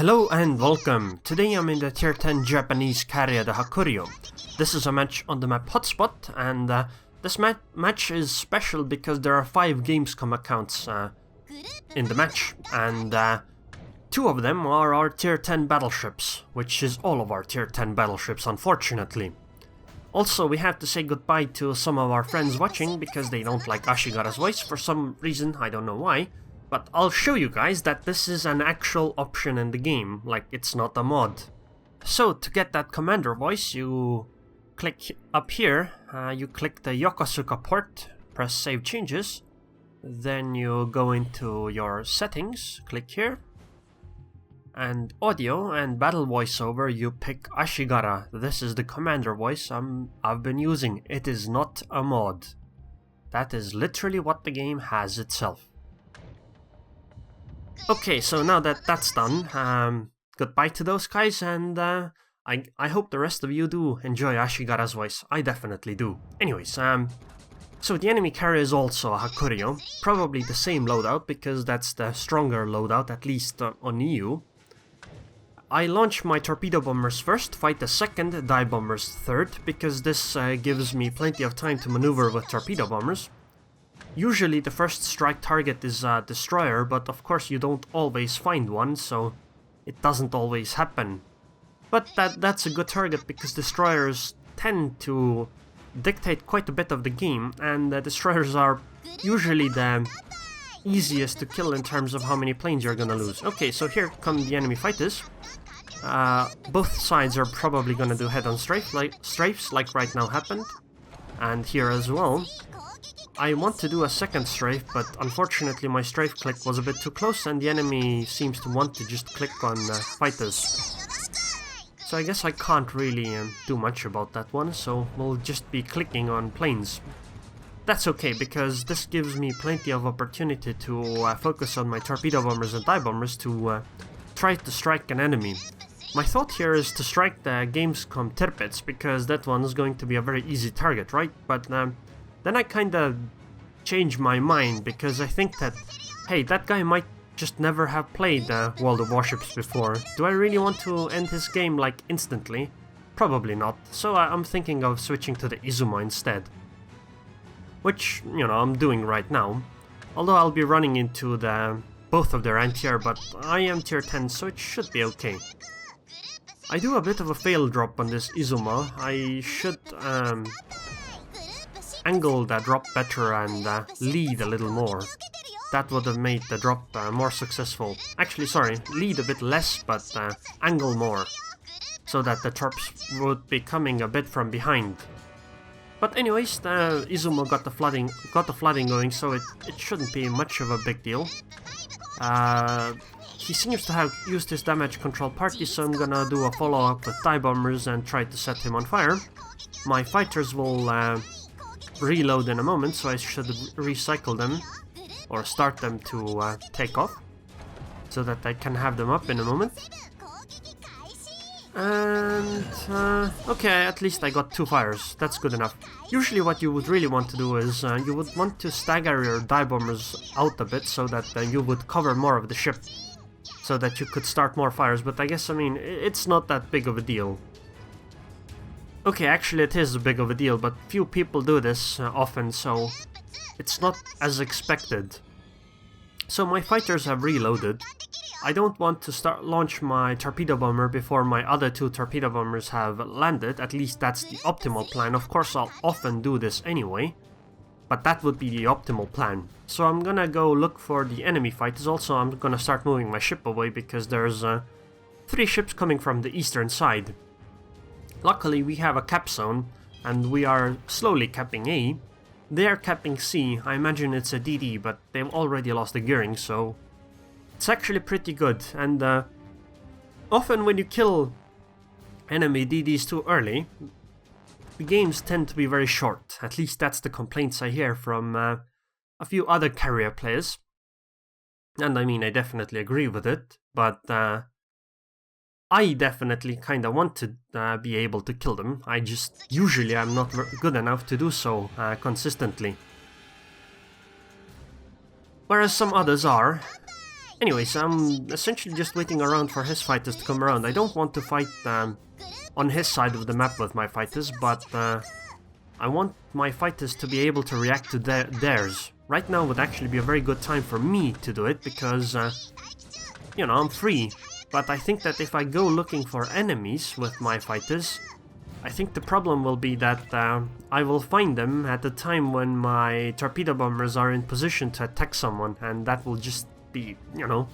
Hello and welcome. Today I'm in the tier 10 Japanese carrier, the Hakuryu. This is a match on the map Hotspot, and this match is special because there are 5 Gamescom accounts in the match, and 2 of them are our tier 10 battleships, which is all of our tier 10 battleships, unfortunately. Also, we have to say goodbye to some of our friends watching because they don't like Ashigara's voice for some reason, I don't know why. But I'll show you guys that this is an actual option in the game, like it's not a mod. So to get that commander voice, you click up here, you click the Yokosuka port, press save changes, then you go into your settings, click here, and audio and battle voiceover, you pick Ashigara. This is the commander voice I've been using. It is not a mod. That is literally what the game has itself. Okay, so now that that's done, goodbye to those guys, and I hope the rest of you do enjoy Ashigara's voice. I definitely do. Anyways, so the enemy carrier is also a Hakuryu, probably the same loadout because that's the stronger loadout, at least on EU. I launch my torpedo bombers first, fight the second, dive bombers third, because this gives me plenty of time to maneuver with torpedo bombers. Usually the first strike target is a destroyer, but of course you don't always find one, so it doesn't always happen. But that's a good target because destroyers tend to dictate quite a bit of the game, and destroyers are usually the easiest to kill in terms of how many planes you're gonna lose. Okay, so here come the enemy fighters. Both sides are probably gonna do head-on strafes like right now happened, and here as well. I want to do a second strafe, but unfortunately my strafe click was a bit too close and the enemy seems to want to just click on fighters. So I guess I can't really do much about that one, so we'll just be clicking on planes. That's okay, because this gives me plenty of opportunity to focus on my torpedo bombers and dive bombers to try to strike an enemy. My thought here is to strike the Gamescom Tirpitz, because that one is going to be a very easy target, right? But then I kinda change my mind, because I think that, hey, that guy might just never have played World of Warships before. Do I really want to end his game, like, instantly? Probably not. So I'm thinking of switching to the Izuma instead. Which, you know, I'm doing right now. Although I'll be running into both of their anti-air, but I am tier 10, so it should be okay. I do a bit of a fail drop on this Izuma. I should angle the drop better and lead a little more. That would have made the drop more successful. Actually, sorry, lead a bit less, but angle more, so that the torps would be coming a bit from behind. But anyways, the Izuma got the flooding going, so it shouldn't be much of a big deal. He seems to have used his damage control party, so I'm gonna do a follow-up with dive bombers and try to set him on fire. My fighters will reload in a moment, so I should recycle them or start them to take off so that I can have them up in a moment. And okay, at least I got 2 fires. That's good enough. Usually what you would really want to do is you would want to stagger your dive bombers out a bit so that you would cover more of the ship, so that you could start more fires, but I guess, I mean, it's not that big of a deal. Okay, actually it is a big of a deal, but few people do this often, so it's not as expected. So my fighters have reloaded. I don't want to launch my torpedo bomber before my other 2 torpedo bombers have landed. At least that's the optimal plan. Of course I'll often do this anyway, but that would be the optimal plan. So I'm gonna go look for the enemy fighters. Also, I'm gonna start moving my ship away because there's 3 ships coming from the eastern side. Luckily we have a cap zone, and we are slowly capping A. They are capping C. I imagine it's a DD, but they've already lost the gearing, so it's actually pretty good. And often when you kill enemy DDs too early, the games tend to be very short. At least that's the complaints I hear from a few other carrier players. And I mean, I definitely agree with it, but I definitely kinda want to be able to kill them. Usually I'm not good enough to do so consistently. Whereas some others are. Anyways, I'm essentially just waiting around for his fighters to come around. I don't want to fight on his side of the map with my fighters, but I want my fighters to be able to react to theirs. Right now would actually be a very good time for me to do it, because, you know, I'm free. But I think that if I go looking for enemies with my fighters, I think the problem will be that I will find them at the time when my torpedo bombers are in position to attack someone, and that will just be, you know...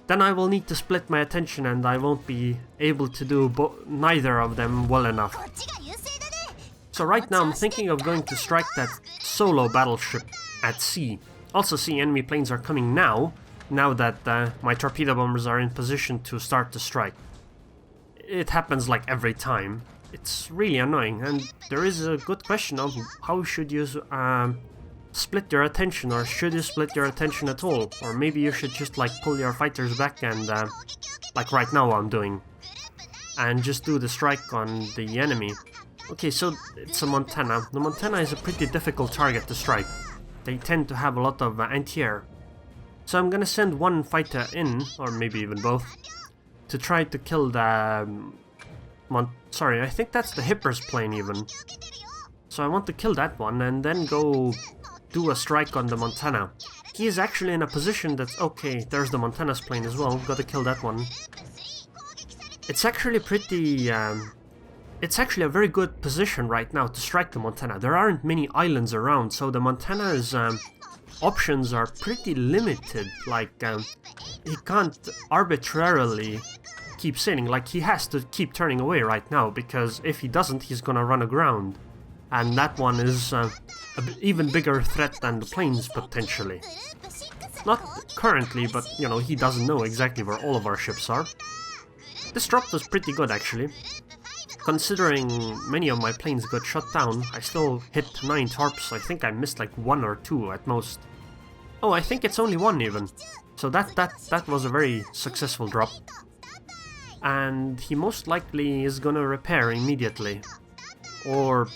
Then I will need to split my attention and I won't be able to do neither of them well enough. So right now I'm thinking of going to strike that solo battleship at sea. Also see enemy planes are coming now that my torpedo bombers are in position to start to strike. It happens like every time. It's really annoying, and there is a good question of how should you split your attention, or should you split your attention at all? Or maybe you should just like pull your fighters back and like right now I'm doing, and just do the strike on the enemy. Okay, so it's a Montana. The Montana is a pretty difficult target to strike. They tend to have a lot of anti-air. So I'm gonna send one fighter in, or maybe even both, to try to kill the... Sorry, I think that's the Hipper's plane even. So I want to kill that one and then go do a strike on the Montana. He is actually in a position that's... Okay, there's the Montana's plane as well, gotta kill that one. It's actually pretty... It's actually a very good position right now to strike the Montana. There aren't many islands around, so the Montana's options are pretty limited. Like, he can't arbitrarily keep sailing. Like, he has to keep turning away right now, because if he doesn't, he's gonna run aground. And that one is an even bigger threat than the planes, potentially. Not currently, but, you know, he doesn't know exactly where all of our ships are. This drop was pretty good, actually. Considering many of my planes got shot down, I still hit 9 torps. I think I missed like 1 or 2 at most. Oh, I think it's only 1 even. So that was a very successful drop. And he most likely is gonna repair immediately. Or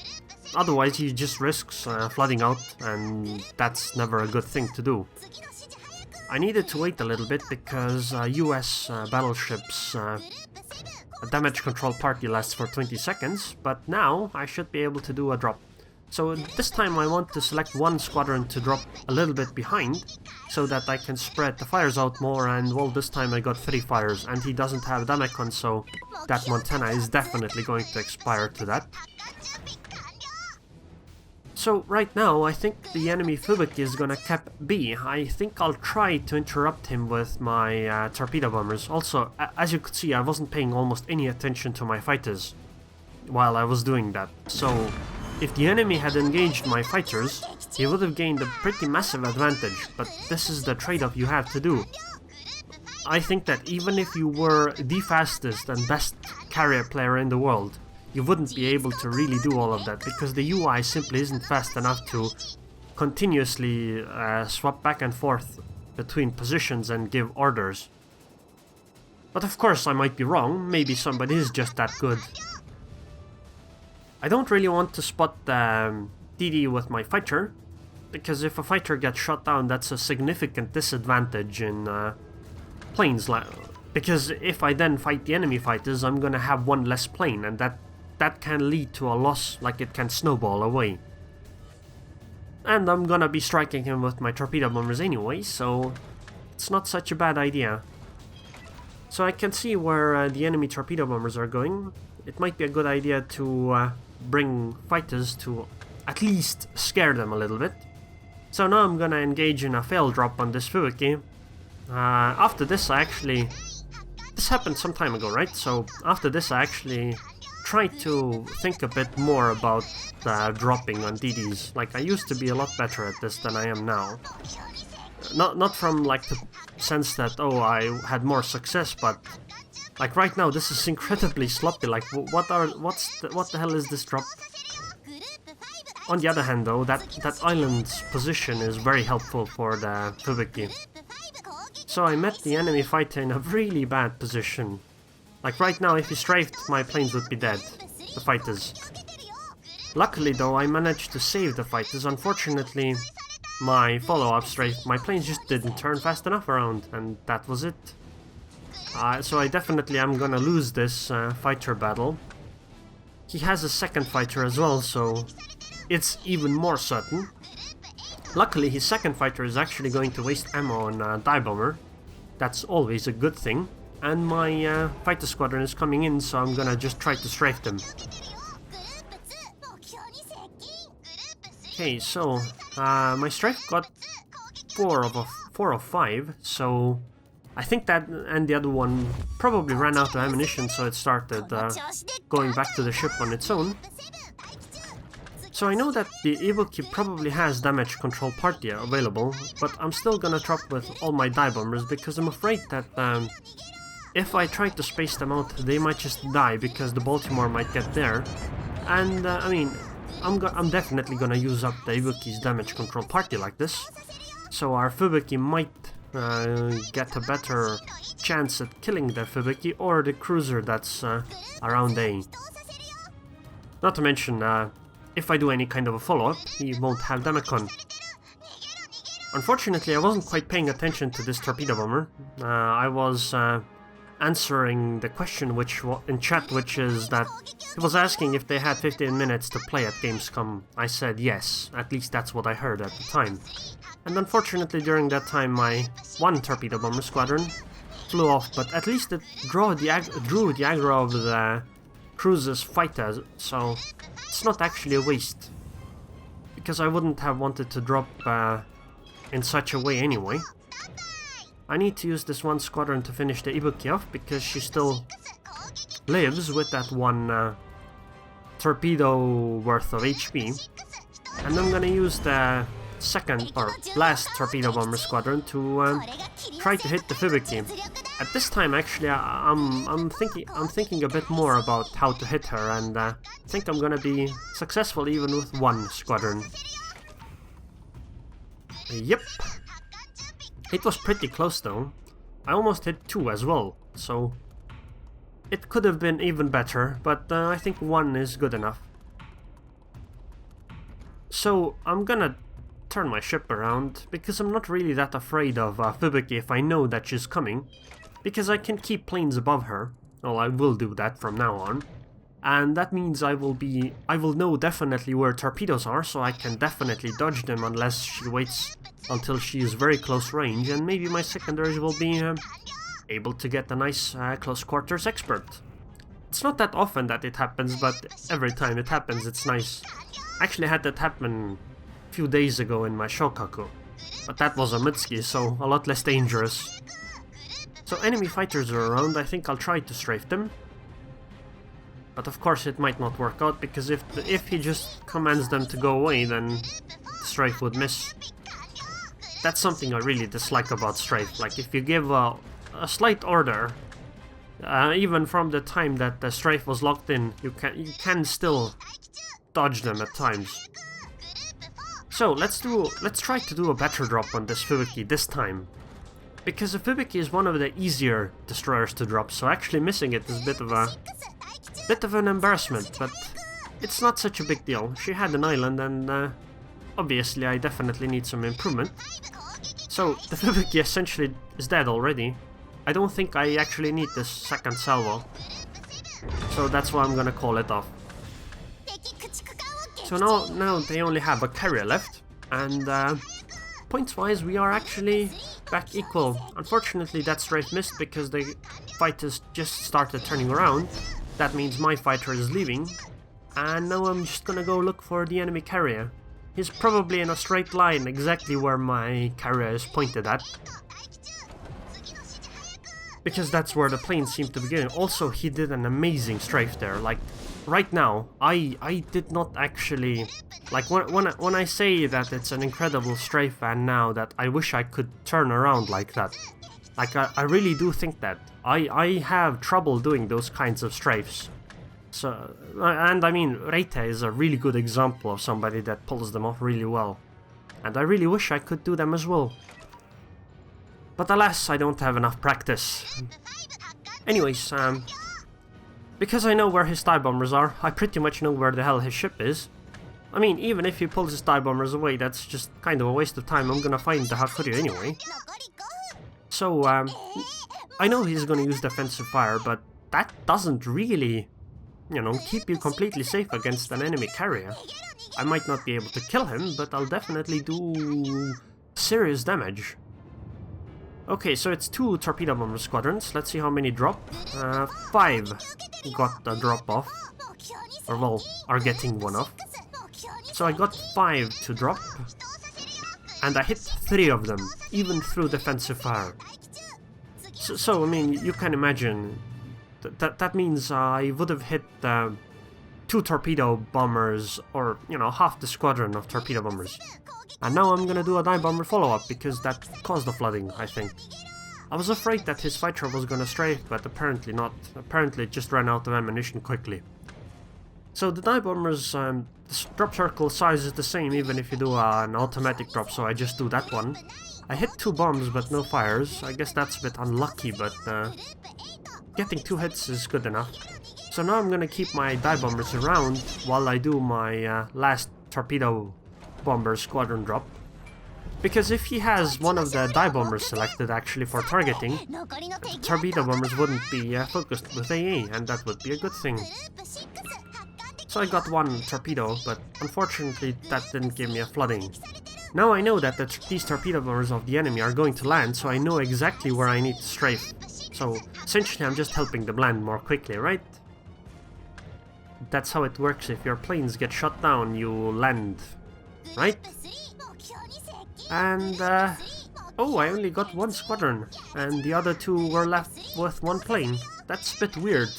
otherwise he just risks flooding out, and that's never a good thing to do. I needed to wait a little bit because US battleships damage control party lasts for 20 seconds, but now I should be able to do a drop. So this time I want to select one squadron to drop a little bit behind, so that I can spread the fires out more, and well, this time I got 3 fires, and he doesn't have Damacon, so that Montana is definitely going to expire to that. So right now I think the enemy Fubuki is gonna cap B. I think I'll try to interrupt him with my torpedo bombers. Also, as you could see, I wasn't paying almost any attention to my fighters while I was doing that. So if the enemy had engaged my fighters, he would have gained a pretty massive advantage, but this is the trade-off you have to do. I think that even if you were the fastest and best carrier player in the world, you wouldn't be able to really do all of that, because the UI simply isn't fast enough to continuously swap back and forth between positions and give orders. But of course I might be wrong, maybe somebody is just that good. I don't really want to spot DD with my fighter, because if a fighter gets shot down, that's a significant disadvantage in planes. Because if I then fight the enemy fighters, I'm gonna have 1 less plane, and that can lead to a loss, like it can snowball away. And I'm gonna be striking him with my torpedo bombers anyway, so it's not such a bad idea. So I can see where the enemy torpedo bombers are going. It might be a good idea to bring fighters to at least scare them a little bit. So now I'm gonna engage in a fail drop on this Fubuki. After this this happened some time ago, right? So after this I actually try to think a bit more about dropping on DDs. Like, I used to be a lot better at this than I am now. Not from like the sense that, oh, I had more success, but like right now this is incredibly sloppy. Like, what the hell is this drop? On the other hand though, that island's position is very helpful for the Fubuki. So I met the enemy fighter in a really bad position. Like right now, if he strafed, my planes would be dead, the fighters. Luckily though, I managed to save the fighters. Unfortunately, my follow-up strafe, my planes just didn't turn fast enough around, and that was it. So I definitely am gonna lose this fighter battle. He has a second fighter as well, so it's even more certain. Luckily, his second fighter is actually going to waste ammo on dive bomber. That's always a good thing. And my fighter squadron is coming in, so I'm gonna just try to strafe them. Okay, so my strafe got 4 of 5, so I think that, and the other one probably ran out of ammunition, so it started going back to the ship on its own. So I know that the Ibuki probably has damage control party available, but I'm still gonna drop with all my dive bombers because I'm afraid that if I try to space them out, they might just die because the Baltimore might get there. And I mean, I'm definitely gonna use up the Ibuki's damage control party like this, so our Fubuki might get a better chance at killing the Fubuki or the cruiser that's around A. Not to mention, if I do any kind of a follow-up, he won't have Damacon. Unfortunately, I wasn't quite paying attention to this torpedo bomber. I was answering the question in chat, which is that he was asking if they had 15 minutes to play at Gamescom. I said yes, at least that's what I heard at the time. And unfortunately during that time my one torpedo bomber squadron flew off, but at least it drew the aggro of the cruiser's fighter, so it's not actually a waste. Because I wouldn't have wanted to drop in such a way anyway. I need to use this one squadron to finish the Ibuki off, because she still lives with that one torpedo worth of HP. And I'm gonna use the second or last torpedo bomber squadron to try to hit the Fubuki. At this time, actually, I'm thinking a bit more about how to hit her, and I think I'm gonna be successful even with one squadron. Yep. It was pretty close though. I almost hit 2 as well, so it could have been even better, but I think 1 is good enough. So I'm gonna turn my ship around, because I'm not really that afraid of Fubuki if I know that she's coming, because I can keep planes above her. Well, I will do that from now on. And that means I will know definitely where torpedoes are, so I can definitely dodge them unless she waits until she is very close range, and maybe my secondaries will be able to get a nice close quarters expert. It's not that often that it happens, but every time it happens it's nice. I actually had that happen a few days ago in my Shokaku, but that was a Mitsuki, so a lot less dangerous. So enemy fighters are around. I think I'll try to strafe them. But of course it might not work out, because if he just commands them to go away, then the strafe would miss. That's something I really dislike about strafe. Like, if you give a slight order, even from the time that the strafe was locked in, you can still dodge them at times. So let's try to do a better drop on this Fubuki this time, because the Fubuki is one of the easier destroyers to drop. So actually missing it is a bit of an embarrassment, but it's not such a big deal. She had an island, and obviously I definitely need some improvement. So the Fubuki essentially is dead already. I don't think I actually need this second salvo, so that's why I'm gonna call it off. So now they only have a carrier left, and points wise we are actually back equal. Unfortunately that strafe missed because the fighters just started turning around. That means my fighter is leaving, and now I'm just gonna go look for the enemy carrier. He's probably in a straight line exactly where my carrier is pointed at, because that's where the plane seemed to be going. Also, he did an amazing strafe there. Like, right now, I did not actually... Like, when I say that it's an incredible strafe, and now that I wish I could turn around like that. Like, I really do think that. I have trouble doing those kinds of strafes. So, and I mean, Reite is a really good example of somebody that pulls them off really well. And I really wish I could do them as well. But alas, I don't have enough practice. Anyways, because I know where his dive bombers are, I pretty much know where the hell his ship is. I mean, even if he pulls his dive bombers away, that's just kind of a waste of time. I'm gonna find the Hakuryu anyway. So, I know he's gonna use defensive fire, but that doesn't really, you know, keep you completely safe against an enemy carrier. I might not be able to kill him, but I'll definitely do serious damage. Okay, so it's 2 torpedo bomber squadrons. Let's see how many drop. 5 got a drop off. Or, well, are getting one off. So I got 5 to drop. And I hit 3 of them, even through defensive fire. So I mean, you can imagine... That means I would have hit 2 torpedo bombers, or, you know, half the squadron of torpedo bombers. And now I'm gonna do a dive bomber follow-up, because that caused the flooding, I think. I was afraid that his fighter was gonna strafe, but apparently not. Apparently it just ran out of ammunition quickly. So the dive bombers, the drop circle size is the same even if you do an automatic drop, so I just do that one. I hit 2 bombs but no fires. I guess that's a bit unlucky, but getting 2 hits is good enough. So now I'm gonna keep my dive bombers around while I do my last torpedo bomber squadron drop. Because if he has one of the dive bombers selected actually for targeting, torpedo bombers wouldn't be focused with AA, and that would be a good thing. So I got 1 torpedo, but unfortunately that didn't give me a flooding. Now I know that these torpedo bombers of the enemy are going to land, so I know exactly where I need to strafe. So essentially I'm just helping them land more quickly, right? That's how it works. If your planes get shot down, you land, right? And oh, I only got 1 squadron, and the other 2 were left with 1 plane. That's a bit weird.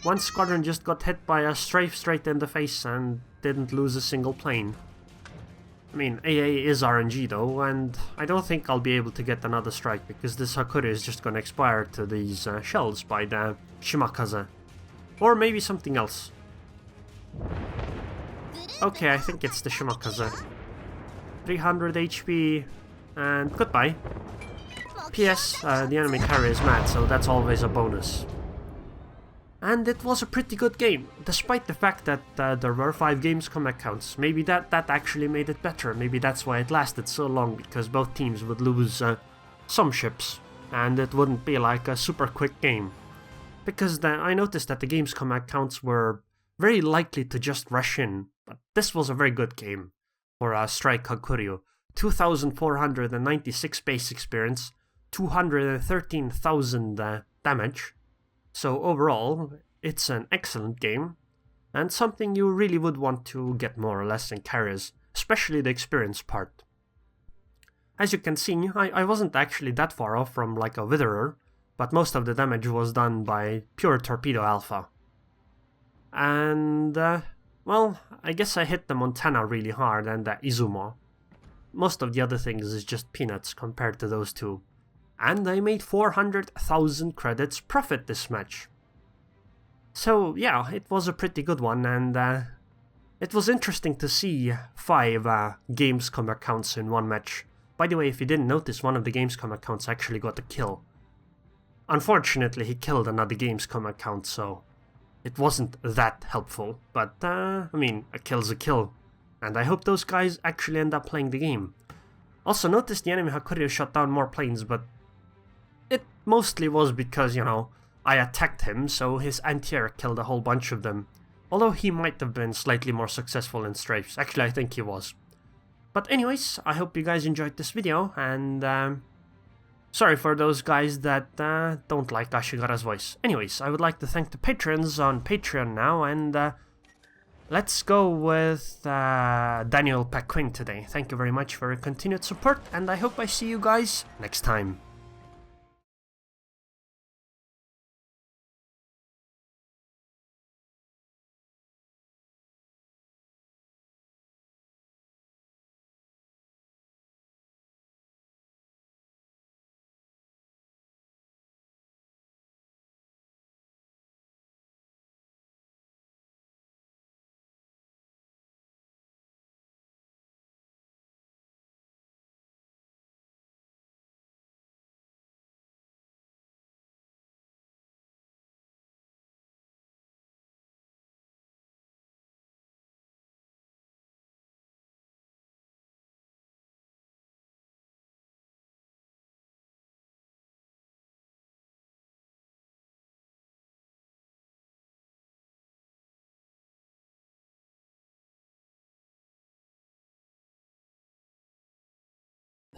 1 squadron just got hit by a strafe straight in the face and didn't lose a single plane. I mean, AA is RNG though, and I don't think I'll be able to get another strike, because this Hakuryu is just gonna expire to these shells by the Shimakaze. Or maybe something else. Okay, I think it's the Shimakaze. 300 HP, and goodbye. PS, the enemy carrier is mad, so that's always a bonus. And it was a pretty good game, despite the fact that there were 5 Gamescom accounts. Maybe that actually made it better. Maybe that's why it lasted so long, because both teams would lose some ships, and it wouldn't be like a super quick game. Because I noticed that the Gamescom accounts were very likely to just rush in, but this was a very good game for Strike Hakuryu. 2,496 base experience, 213,000 damage. So overall, it's an excellent game, and something you really would want to get more or less in carriers, especially the experience part. As you can see, I wasn't actually that far off from like a Witherer, but most of the damage was done by pure Torpedo Alpha. And, well, I guess I hit the Montana really hard and the Izumo. Most of the other things is just peanuts compared to those 2. And I made 400,000 credits profit this match. So yeah, it was a pretty good one, and it was interesting to see 5 Gamescom accounts in one match. By the way, if you didn't notice, one of the Gamescom accounts actually got a kill. Unfortunately, he killed another Gamescom account, so it wasn't that helpful. But, I mean, a kill's a kill. And I hope those guys actually end up playing the game. Also, notice the enemy Hakuryu shot down more planes, but it mostly was because, you know, I attacked him, so his anti-air killed a whole bunch of them. Although he might have been slightly more successful in strafes. Actually, I think he was. But anyways, I hope you guys enjoyed this video, and sorry for those guys that don't like Ashigara's voice. Anyways, I would like to thank the patrons on Patreon now, and let's go with Daniel Paquin today. Thank you very much for your continued support, and I hope I see you guys next time.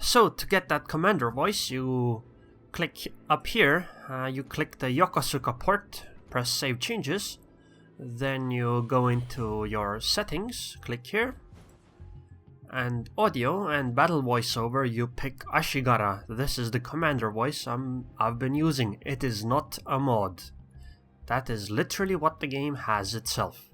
So to get that commander voice, you click up here, you click the Yokosuka port, press save changes, then you go into your settings, click here, and audio and battle voiceover, you pick Ashigara. This is the commander voice I've been using. It is not a mod. That is literally what the game has itself.